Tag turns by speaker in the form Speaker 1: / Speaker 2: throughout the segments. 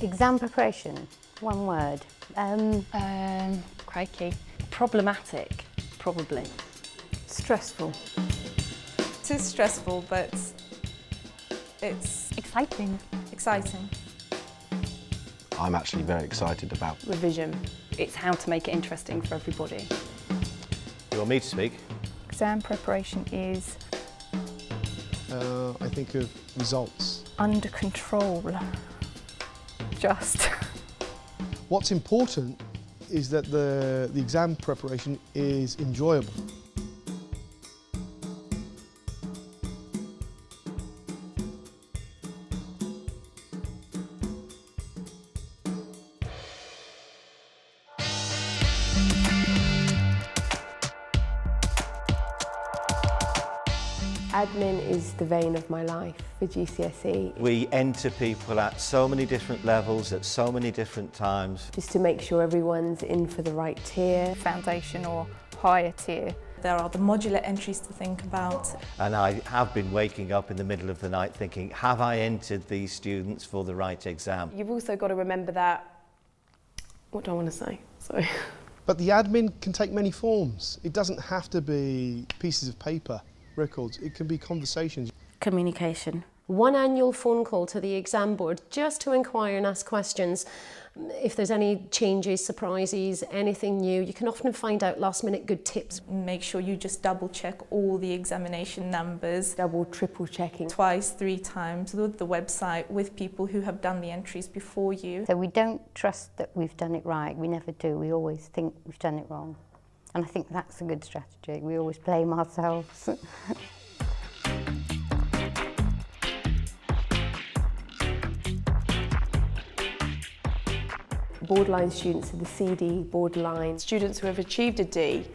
Speaker 1: Exam preparation, one word.
Speaker 2: Crikey. Problematic, probably.
Speaker 3: Stressful. It is stressful, but it's
Speaker 2: Exciting.
Speaker 3: exciting.
Speaker 4: I'm actually very excited about
Speaker 2: Revision. It's how to make it interesting for everybody.
Speaker 5: You want me to speak?
Speaker 6: Exam preparation is
Speaker 7: I think of results.
Speaker 6: under control. Just.
Speaker 7: What's important is that the exam preparation is enjoyable.
Speaker 8: Admin is the vein of my life for GCSE.
Speaker 5: We enter people at so many different levels, at so many different times.
Speaker 8: Just to make sure everyone's in for the right tier.
Speaker 6: Foundation or higher tier.
Speaker 3: There are the modular entries to think about.
Speaker 5: And I have been waking up in the middle of the night thinking, have I entered these students for the right exam?
Speaker 8: You've also got to remember that, what do I want to say? Sorry.
Speaker 7: But the admin can take many forms. It doesn't have to be pieces of paper, records. It can be conversations.
Speaker 1: Communication.
Speaker 9: One annual phone call to the exam board just to inquire and ask questions. If there's any changes, surprises, anything new, you can often find out last minute good tips.
Speaker 3: Make sure you just double check all the examination numbers.
Speaker 8: Double, triple checking.
Speaker 3: Twice, 3 times with the website, with people who have done the entries before you.
Speaker 1: So we don't trust that we've done it right. We never do. We always think we've done it wrong. And I think that's a good strategy. We always blame ourselves.
Speaker 8: Borderline students are the CD borderline.
Speaker 10: Students who have achieved a D,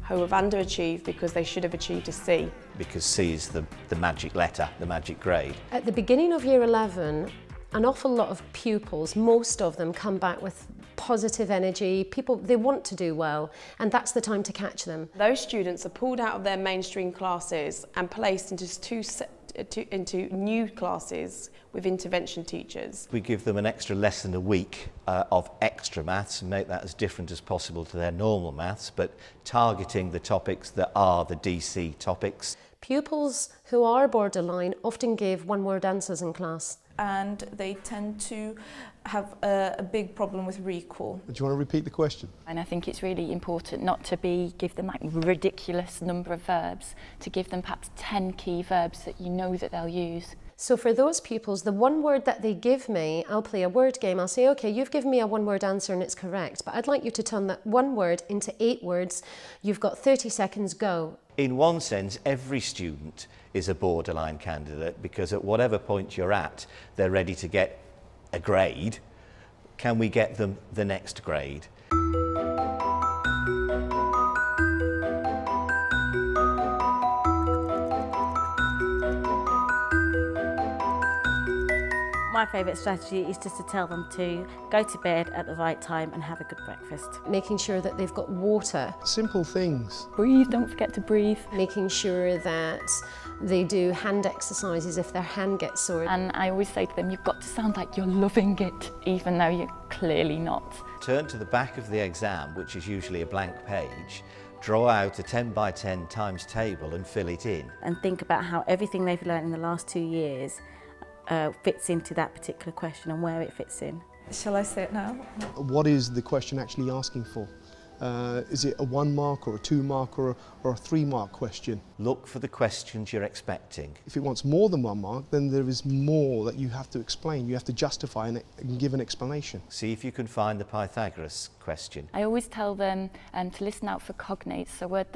Speaker 10: who have underachieved because they should have achieved a C.
Speaker 5: Because C is the magic letter, the magic grade.
Speaker 9: At the beginning of year 11, an awful lot of pupils, most of them come back with positive energy. People, they want to do well, and that's the time to catch them.
Speaker 10: Those students are pulled out of their mainstream classes and placed into new classes with intervention teachers.
Speaker 5: We give them an extra lesson a week of extra maths and make that as different as possible to their normal maths, but targeting the topics that are the DC topics.
Speaker 9: Pupils who are borderline often give one-word answers in class.
Speaker 3: And they tend to have a big problem with recall.
Speaker 7: Do you want to repeat the question?
Speaker 2: And I think it's really important not to give them like ridiculous number of verbs, to give them perhaps 10 key verbs that you know that they'll use.
Speaker 9: So for those pupils, the one word that they give me, I'll play a word game. I'll say, okay, you've given me a one-word answer and it's correct, but I'd like you to turn that one word into 8 words. You've got 30 seconds, go.
Speaker 5: In one sense, every student is a borderline candidate because at whatever point you're at, they're ready to get a grade. Can we get them the next grade?
Speaker 1: My favourite strategy is just to tell them to go to bed at the right time and have a good breakfast.
Speaker 9: Making sure that they've got water.
Speaker 7: Simple things.
Speaker 2: Breathe, don't forget to breathe.
Speaker 9: Making sure that they do hand exercises if their hand gets sore.
Speaker 2: And I always say to them, you've got to sound like you're loving it, even though you're clearly not.
Speaker 5: Turn to the back of the exam, which is usually a blank page, draw out a 10 by 10 times table and fill it in.
Speaker 1: And think about how everything they've learned in the last 2 years fits into that particular question and where it fits in.
Speaker 3: Shall I say it now?
Speaker 7: What is the question actually asking for? Is it a 1 mark or a 2 mark or a 3 mark question?
Speaker 5: Look for the questions you're expecting.
Speaker 7: If it wants more than 1 mark, then there is more that you have to explain. You have to justify and give an explanation.
Speaker 5: See if you can find the Pythagoras question.
Speaker 2: I always tell them to listen out for cognates, so words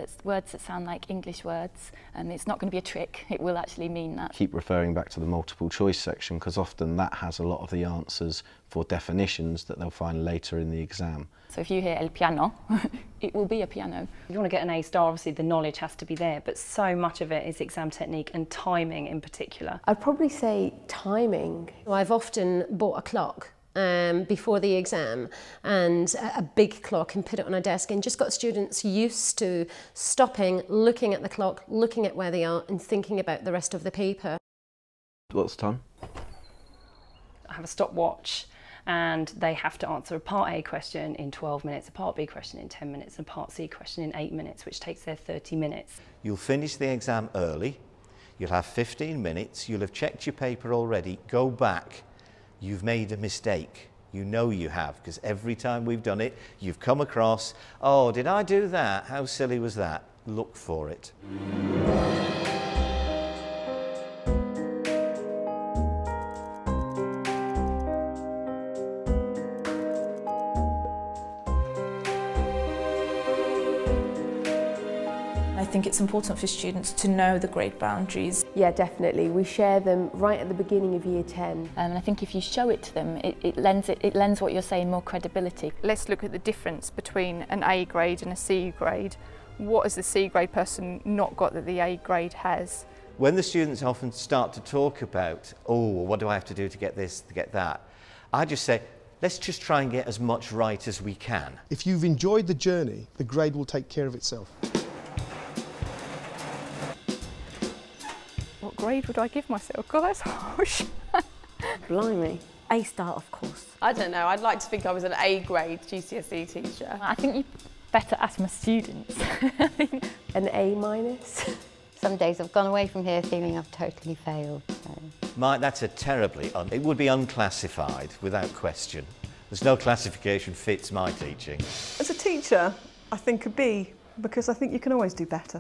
Speaker 2: that sound like English words, and it's not going to be a trick, it will actually mean that.
Speaker 4: keep referring back to the multiple choice section because often that has a lot of the answers for definitions that they'll find later in the exam.
Speaker 2: So if you hear el piano, it will be a piano.
Speaker 11: If you want to get an A star, obviously the knowledge has to be there, but so much of it is exam technique and timing in particular.
Speaker 8: I'd probably say timing.
Speaker 9: I've often bought a clock before the exam, and a big clock, and put it on a desk, and just got students used to stopping, looking at the clock, looking at where they are and thinking about the rest of the paper.
Speaker 4: What's the time?
Speaker 11: I have a stopwatch and they have to answer a Part A question in 12 minutes, a Part B question in 10 minutes, and a Part C question in 8 minutes, which takes their 30 minutes.
Speaker 5: You'll finish the exam early, you'll have 15 minutes, you'll have checked your paper already, go back, you've made a mistake. You know you have, because every time we've done it, you've come across, oh, did I do that? How silly was that? Look for it.
Speaker 3: I think it's important for students to know the grade boundaries.
Speaker 8: Yeah, definitely. We share them right at the beginning of year 10.
Speaker 2: And I think if you show it to them, it lends what you're saying more credibility.
Speaker 6: Let's look at the difference between an A grade and a C grade. What has the C grade person not got that the A grade has?
Speaker 5: When the students often start to talk about, oh, what do I have to do to get this, to get that, I just say, let's just try and get as much right as we can.
Speaker 7: If you've enjoyed the journey, the grade will take care of itself.
Speaker 6: What grade would I give myself? God, that's harsh.
Speaker 8: Blimey.
Speaker 12: A star, of course.
Speaker 10: I don't know, I'd like to think I was an A grade GCSE teacher.
Speaker 2: I think you better ask my students.
Speaker 8: An A minus.
Speaker 1: Some days I've gone away from here feeling I've totally failed. So.
Speaker 5: That's a terribly, it would be unclassified without question. There's no classification fits my teaching.
Speaker 13: As a teacher, I think a B, because I think you can always do better.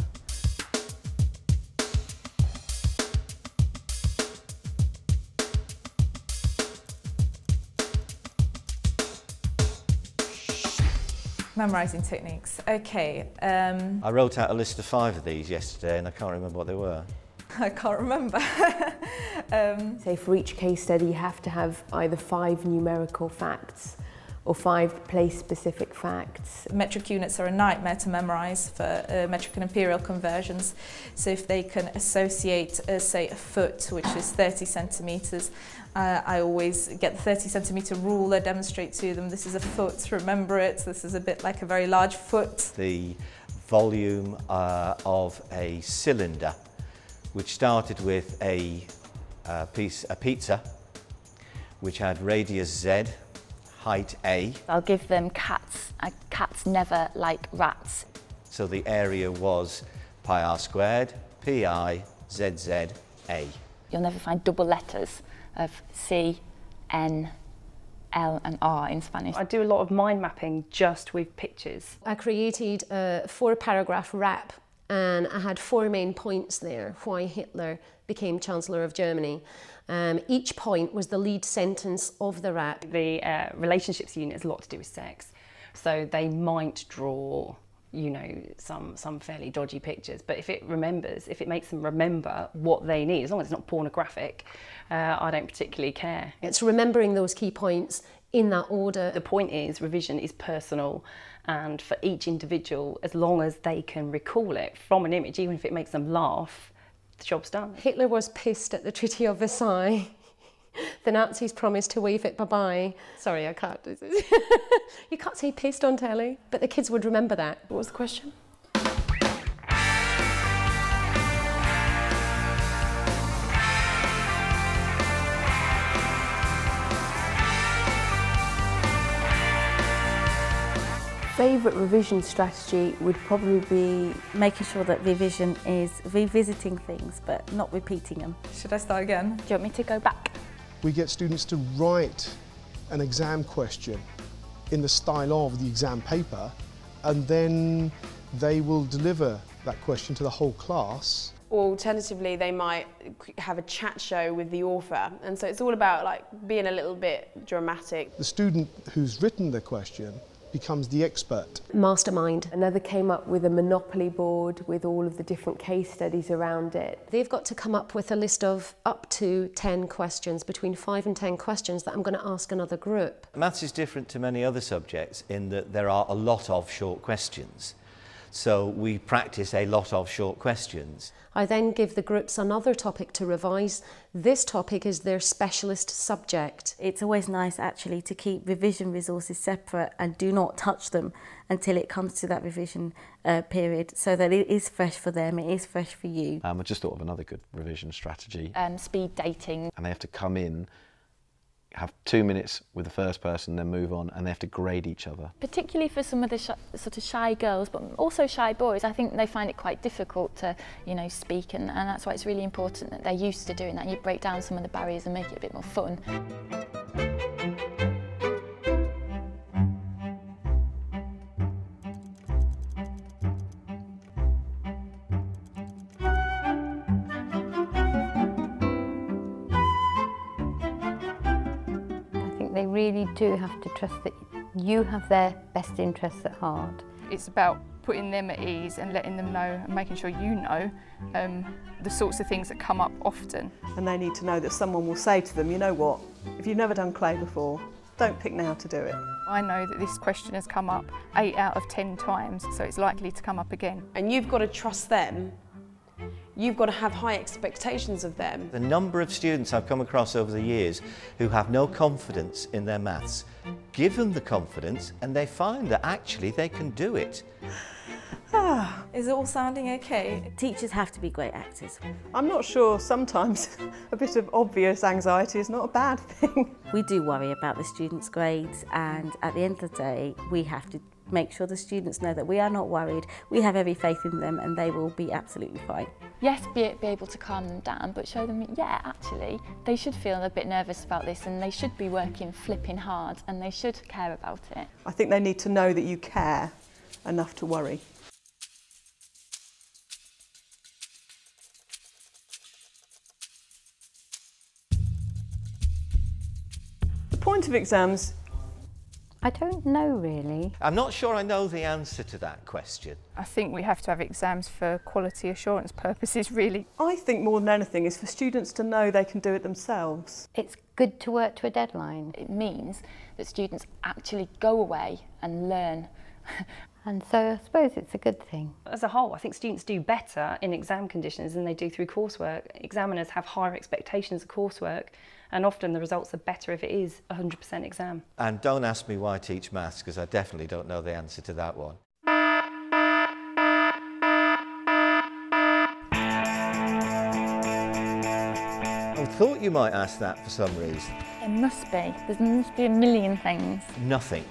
Speaker 3: Memorising techniques. Okay.
Speaker 5: I wrote out a list of 5 of these yesterday and I can't remember what they were.
Speaker 3: I can't remember.
Speaker 8: Say for each case study you have to have either 5 numerical facts or 5 place-specific facts.
Speaker 3: Metric units are a nightmare to memorise for metric and imperial conversions. So if they can associate, say, a foot, which is 30 centimetres, I always get the 30 centimetre ruler, demonstrate to them, this is a foot, remember it, this is a bit like a very large foot.
Speaker 5: The volume of a cylinder, which started with a pizza, which had radius Z, height A.
Speaker 2: I'll give them cats. Cats never like rats.
Speaker 5: So the area was pi r squared, pi, zz, a.
Speaker 2: You'll never find double letters of C, N, L and R in Spanish.
Speaker 11: I do a lot of mind mapping just with pictures.
Speaker 9: I created a 4-paragraph rap and I had 4 main points there why Hitler became Chancellor of Germany. Each point was the lead sentence of the rap.
Speaker 11: The relationships unit has a lot to do with sex. So they might draw, you know, some fairly dodgy pictures, but if it makes them remember what they need, as long as it's not pornographic, I don't particularly care.
Speaker 9: It's remembering those key points in that order.
Speaker 11: The point is, revision is personal, and for each individual, as long as they can recall it from an image, even if it makes them laugh, the job's done.
Speaker 9: Hitler was pissed at the Treaty of Versailles. The Nazis promised to wave it bye-bye. Sorry, I can't. You can't say pissed on telly, but the kids would remember that.
Speaker 10: What was the question?
Speaker 12: Favourite revision strategy would probably be
Speaker 14: making sure that revision is revisiting things but not repeating them.
Speaker 3: Should I start again?
Speaker 2: Do you want me to go back?
Speaker 7: We get students to write an exam question in the style of the exam paper, and then they will deliver that question to the whole class.
Speaker 10: Or alternatively, they might have a chat show with the author, and so it's all about like being a little bit dramatic.
Speaker 7: The student who's written the question becomes the expert.
Speaker 9: Mastermind.
Speaker 8: Another came up with a Monopoly board with all of the different case studies around it.
Speaker 9: They've got to come up with a list of up to 10 questions, between 5 and 10 questions that I'm going to ask another group.
Speaker 5: Maths is different to many other subjects in that there are a lot of short questions. So we practice a lot of short questions.
Speaker 9: I then give the groups another topic to revise. This topic is their specialist subject.
Speaker 14: It's always nice actually to keep revision resources separate and do not touch them until it comes to that revision period, so that it is fresh for them, it is fresh for you.
Speaker 4: I just thought of another good revision strategy.
Speaker 2: Speed dating.
Speaker 4: And they have to come in have 2 minutes with the first person, then move on, and they have to grade each other.
Speaker 2: Particularly for some of the sort of shy girls, but also shy boys, I think they find it quite difficult to, you know, speak, and that's why it's really important that they're used to doing that. You break down some of the barriers and make it a bit more fun.
Speaker 1: They really do have to trust that you have their best interests at heart.
Speaker 6: It's about putting them at ease and letting them know and making sure you know the sorts of things that come up often.
Speaker 13: And they need to know that someone will say to them, you know what, if you've never done clay before, don't pick now to do it.
Speaker 6: I know that this question has come up 8 out of 10 times, so it's likely to come up again.
Speaker 10: And you've got to trust them. You've got to have high expectations of them.
Speaker 5: The number of students I've come across over the years who have no confidence in their maths, give them the confidence and they find that actually they can do it.
Speaker 3: Is it all sounding okay?
Speaker 14: Teachers have to be great actors.
Speaker 13: I'm not sure sometimes a bit of obvious anxiety is not a bad thing.
Speaker 14: We do worry about the students' grades, and at the end of the day we have to make sure the students know that we are not worried, we have every faith in them and they will be absolutely fine.
Speaker 2: Yes, be able to calm them down, but show them, yeah, actually, they should feel a bit nervous about this and they should be working flipping hard and they should care about it.
Speaker 13: I think they need to know that you care enough to worry. The point of exams,
Speaker 1: I don't know really.
Speaker 5: I'm not sure I know the answer to that question.
Speaker 6: I think we have to have exams for quality assurance purposes, really.
Speaker 13: I think more than anything is for students to know they can do it themselves.
Speaker 1: It's good to work to a deadline.
Speaker 2: It means that students actually go away and learn.
Speaker 1: And so I suppose it's a good thing.
Speaker 11: As a whole, I think students do better in exam conditions than they do through coursework. Examiners have higher expectations of coursework, and often the results are better if it is 100% exam.
Speaker 5: And don't ask me why I teach maths, because I definitely don't know the answer to that one. I thought you might ask that for some reason.
Speaker 2: There must be. There must be a million things.
Speaker 5: Nothing.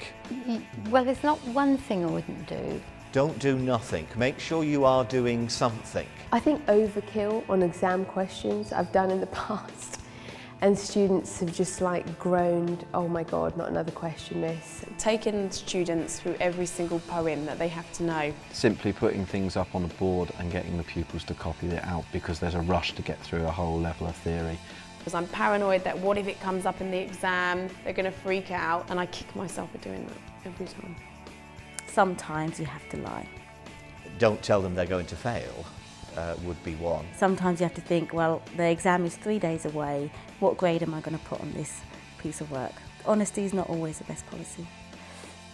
Speaker 1: Well, there's not one thing I wouldn't do.
Speaker 5: Don't do nothing. Make sure you are doing something.
Speaker 12: I think overkill on exam questions I've done in the past, and students have just like groaned, oh my God, not another question, miss.
Speaker 10: Taking students through every single poem that they have to know.
Speaker 4: Simply putting things up on a board and getting the pupils to copy it out because there's a rush to get through a whole level of theory.
Speaker 10: Because I'm paranoid that what if it comes up in the exam, they're going to freak out, and I kick myself for doing that every time.
Speaker 14: Sometimes you have to lie.
Speaker 5: Don't tell them they're going to fail, would be one.
Speaker 14: Sometimes you have to think, well, the exam is 3 days away, what grade am I going to put on this piece of work? Honesty is not always the best policy.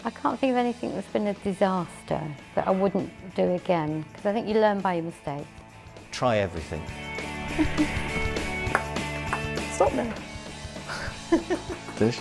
Speaker 1: I can't think of anything that's been a disaster that I wouldn't do again, because I think you learn by your mistakes.
Speaker 5: Try everything.
Speaker 13: Stop now.
Speaker 4: Finished?